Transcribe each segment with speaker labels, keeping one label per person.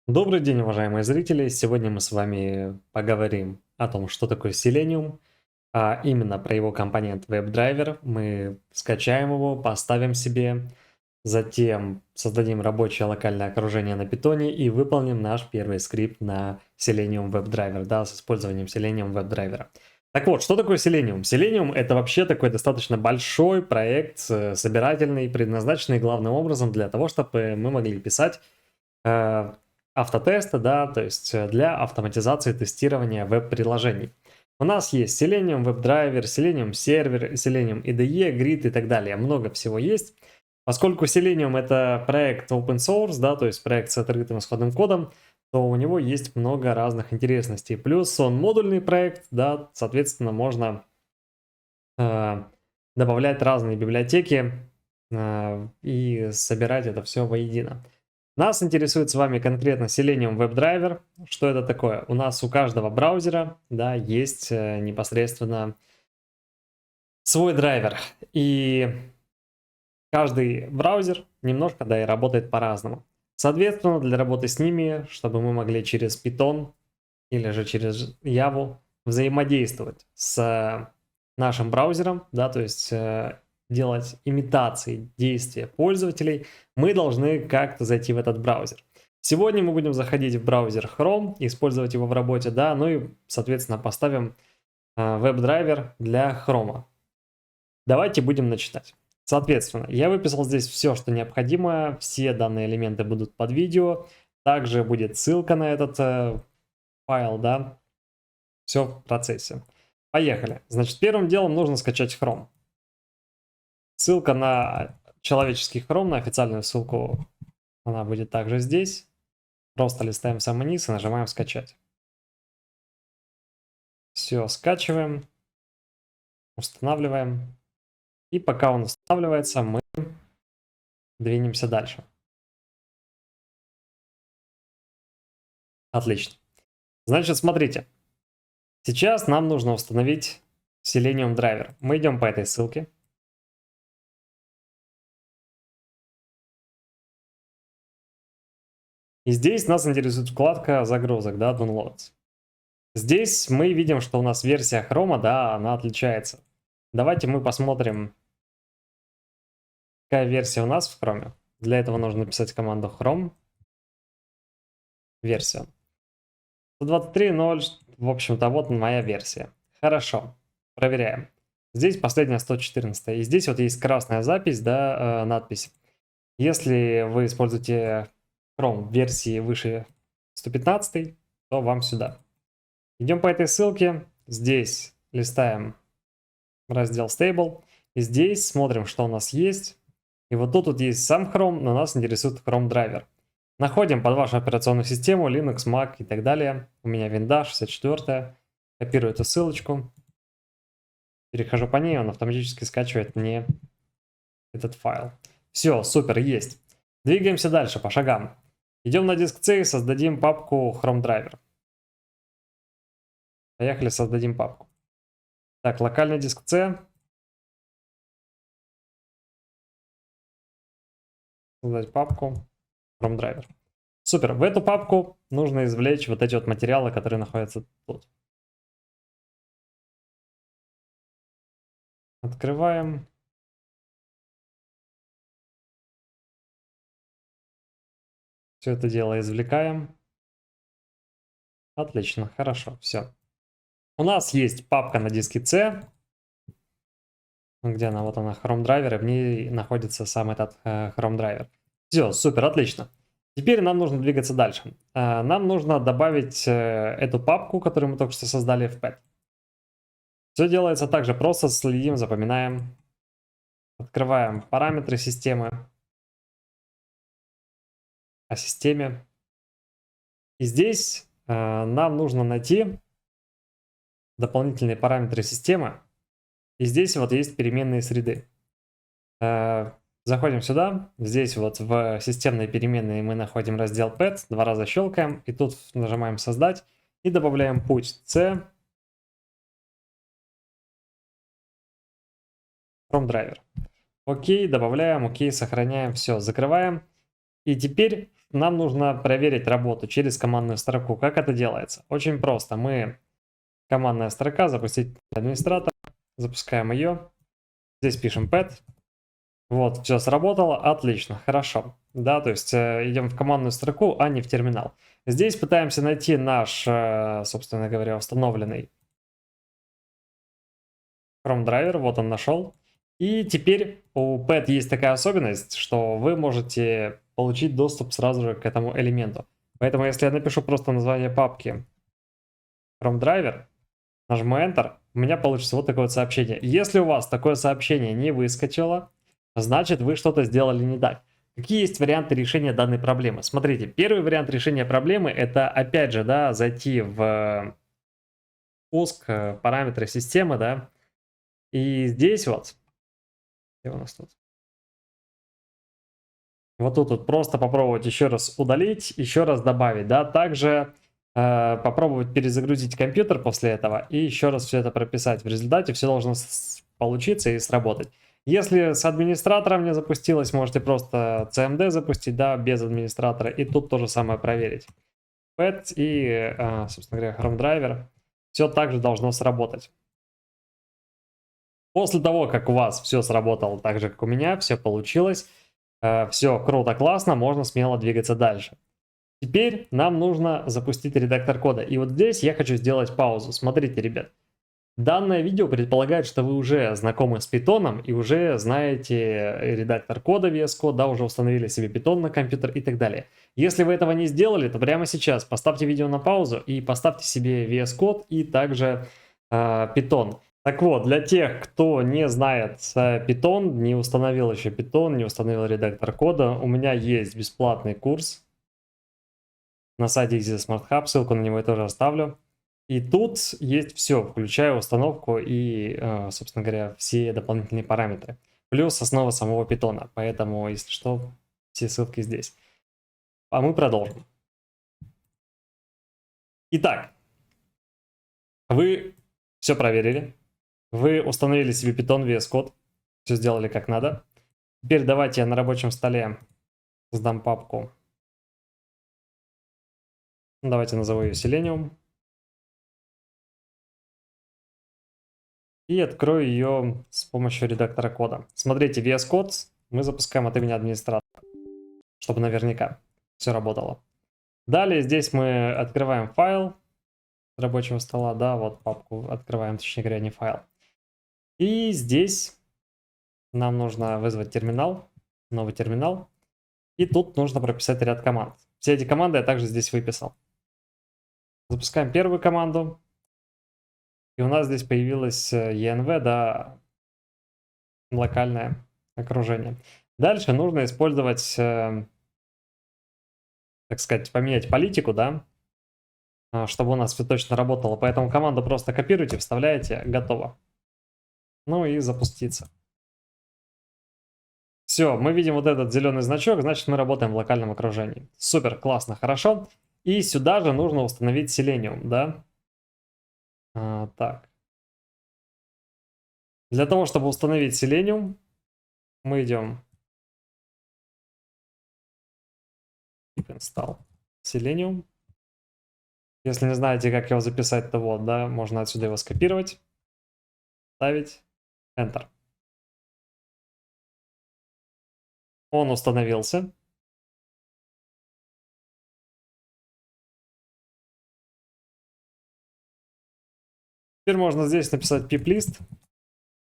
Speaker 1: Добрый день, уважаемые зрители! Сегодня мы с вами поговорим о том, что такое Selenium, а именно про его компонент WebDriver. Мы скачаем его, поставим себе, затем создадим рабочее локальное окружение на питоне и выполним наш первый скрипт на Selenium WebDriver, да, с использованием Selenium WebDriver. Так вот, что такое Selenium? Selenium это вообще такой достаточно большой проект, собирательный, предназначенный главным образом для того, чтобы мы могли писать э, автотесты, да, то есть для автоматизации тестирования веб-приложений. У нас есть Selenium WebDriver, Selenium Server, Selenium IDE, Grid и так далее. Много всего есть. Поскольку Selenium это проект open source, да, то есть проект с открытым исходным кодом, то у него есть много разных интересностей. Плюс он модульный проект, да, соответственно, можно э, добавлять разные библиотеки и собирать это все воедино. Нас интересует с вами конкретно Selenium WebDriver. Что это такое? У нас у каждого браузера, да, есть непосредственно свой драйвер. И каждый браузер немножко, да, и работает по-разному. Соответственно, для работы с ними, чтобы мы могли через Python или же через Java взаимодействовать с нашим браузером, да, то есть делать имитации действия пользователей, мы должны как-то зайти в этот браузер. Сегодня мы будем заходить в браузер Chrome, использовать его в работе, да, ну и, соответственно, поставим веб-драйвер для Chrome. Давайте будем начинать. Соответственно, я выписал здесь все, что необходимо, все данные элементы будут под видео, также будет ссылка на этот файл, да, все в процессе. Поехали. Значит, первым делом нужно скачать Chrome. Ссылка на человеческий Chrome, на официальную ссылку, она будет также здесь. Просто листаем самый низ и нажимаем «Скачать». Все, скачиваем, устанавливаем. И пока он устанавливается, мы двинемся дальше. Отлично. Значит, смотрите. Сейчас нам нужно установить Selenium драйвер. Мы идем по этой ссылке. И здесь нас интересует вкладка загрузок, да, Downloads. Здесь мы видим, что у нас версия Chrome, да, она отличается. Давайте мы посмотрим, какая версия у нас в Chrome. Для этого нужно написать команду Chrome. Версия. 123.0, в общем-то, вот моя версия. Хорошо, проверяем. Здесь последняя 114. И здесь вот есть красная запись, да, надпись. Если вы используете Chrome версии выше 115, то вам сюда. Идем по этой ссылке. Здесь листаем раздел Stable. И здесь смотрим, что у нас есть. И вот тут вот есть сам Chrome, но нас интересует Chrome драйвер. Находим под вашу операционную систему Linux, Mac и так далее. У меня Windows 64. Копирую эту ссылочку. Перехожу по ней, он автоматически скачивает мне этот файл. Все, супер, есть. Двигаемся дальше по шагам. Идем на диск C и создадим папку Chrome Driver. Поехали, создадим папку. Так, локальный диск C. Создать папку Chrome Driver. Супер, в эту папку нужно извлечь вот эти вот материалы, которые находятся тут. Открываем. Все это дело извлекаем. Отлично, хорошо, все. У нас есть папка на диске C. Где она? Вот она, Chrome Driver, и в ней находится сам этот Chrome Driver. Все, супер, отлично. Теперь нам нужно двигаться дальше. Нам нужно добавить эту папку, которую мы только что создали в Pad. Все делается так же просто, следим, запоминаем. Открываем параметры системы. О системе. И здесь нам нужно найти дополнительные параметры системы. И здесь вот есть переменные среды. Заходим сюда. Здесь вот в системные переменные мы находим раздел Pad. 2 раза щелкаем. И тут нажимаем создать. И добавляем путь C. Chrome Driver. Окей, добавляем, окей, сохраняем. Все, закрываем. И теперь нам нужно проверить работу через командную строку. Как это делается? Очень просто. Командная строка, запустить администратор, запускаем ее. Здесь пишем pet. Вот, все сработало, отлично, хорошо. Да, то есть идем в командную строку, а не в терминал. Здесь пытаемся найти наш, собственно говоря, установленный Chrome драйвер, вот он нашел. И теперь у Pet есть такая особенность, что вы можете получить доступ сразу же к этому элементу. Поэтому если я напишу просто название папки Chrome драйвер, нажму Enter, у меня получится вот такое вот сообщение. Если у вас такое сообщение не выскочило, значит вы что-то сделали не так. Какие есть варианты решения данной проблемы? Смотрите, первый вариант решения проблемы это опять же, да, зайти в пуск параметры системы, да, и здесь вот, где у нас тут? Вот тут вот просто попробовать еще раз удалить, еще раз добавить, да, также попробовать перезагрузить компьютер после этого и еще раз все это прописать. В результате все должно получиться и сработать. Если с администратором не запустилось, можете просто CMD запустить, да, без администратора, и тут то же самое проверить. Pet и, собственно говоря, Chrome драйвер, все также должно сработать. После того, как у вас все сработало так же, как у меня, все получилось, все круто, классно, можно смело двигаться дальше. Теперь нам нужно запустить редактор кода. И вот здесь я хочу сделать паузу. Смотрите, ребят. Данное видео предполагает, что вы уже знакомы с Python и уже знаете редактор кода VS Code, да, уже установили себе Python на компьютер и так далее. Если вы этого не сделали, то прямо сейчас поставьте видео на паузу и поставьте себе VS Code и также Python. Так вот, для тех, кто не знает Python, не установил еще Python, не установил редактор кода, у меня есть бесплатный курс на сайте Easy Smart Hub, ссылку на него я тоже оставлю. И тут есть все, включая установку и, собственно говоря, все дополнительные параметры. Плюс основа самого питона, поэтому, если что, все ссылки здесь. А мы продолжим. Итак, вы все проверили, вы установили себе Python VS Code, все сделали как надо. Теперь давайте я на рабочем столе создам папку. Давайте назову ее Selenium. И открою ее с помощью редактора кода. Смотрите, VS Code мы запускаем от имени администратора, чтобы наверняка все работало. Далее здесь мы открываем файл с рабочего стола, да, вот папку открываем, точнее говоря, не файл. И здесь нам нужно вызвать терминал, новый терминал. И тут нужно прописать ряд команд. Все эти команды я также здесь выписал. Запускаем первую команду. И у нас здесь появилось env, да, локальное окружение. Дальше нужно использовать, так сказать, поменять политику, да, чтобы у нас все точно работало. Поэтому команду просто копируйте, вставляете, готово. Ну и запуститься. Все, мы видим вот этот зеленый значок, значит мы работаем в локальном окружении. Супер, классно, хорошо. И сюда же нужно установить Selenium, да. Так. Для того, чтобы установить Selenium, мы идем install Selenium. Если не знаете, как его записать, то вот, да, можно отсюда его скопировать, ставить, Enter. Он установился. Теперь можно здесь написать pip-list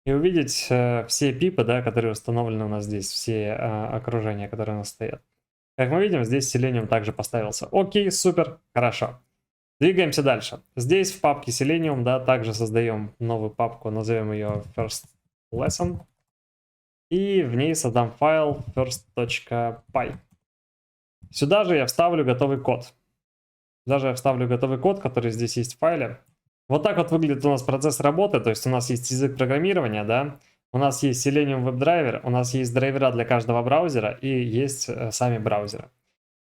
Speaker 1: и увидеть все пипы, да, которые установлены у нас здесь, все окружения, которые у нас стоят. Как мы видим, здесь Selenium также поставился. Окей, супер, хорошо. Двигаемся дальше. Здесь в папке Selenium, да, также создаем новую папку, назовем ее first lesson. И в ней создам файл first.py. Сюда же я вставлю готовый код. Даже я вставлю готовый код, который здесь есть в файле. Вот так вот выглядит у нас процесс работы. То есть у нас есть язык программирования, да. У нас есть Selenium WebDriver, у нас есть драйвера для каждого браузера и есть сами браузеры.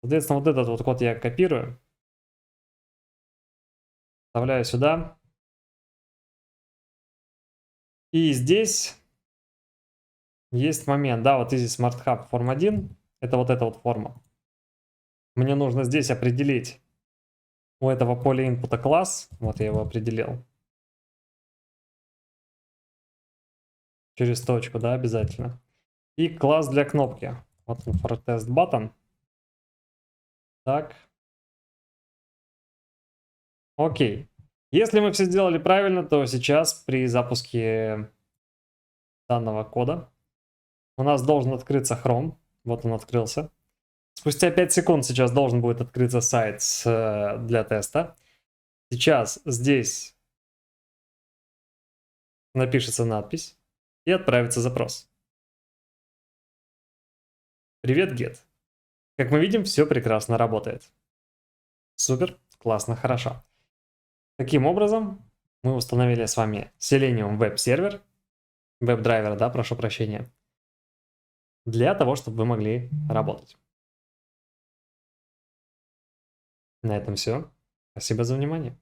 Speaker 1: Соответственно, вот этот вот код я копирую. Вставляю сюда. И здесь есть момент, да, вот Easy Smart Hub Form 1. Это вот эта вот форма. Мне нужно здесь определить у этого поля инпута класс. Вот я его определил. Через точку, да, обязательно. И класс для кнопки. Вот он, for test button. Так. Окей. Если мы все сделали правильно, то сейчас при запуске данного кода у нас должен открыться Chrome. Вот он открылся. Спустя 5 секунд сейчас должен будет открыться сайт для теста. Сейчас здесь напишется надпись и отправится запрос. Привет, Get. Как мы видим, все прекрасно работает. Супер, классно, хорошо. Таким образом, мы установили с вами Selenium Web Server, веб-драйвер, да, прошу прощения, для того, чтобы вы могли работать. На этом все. Спасибо за внимание.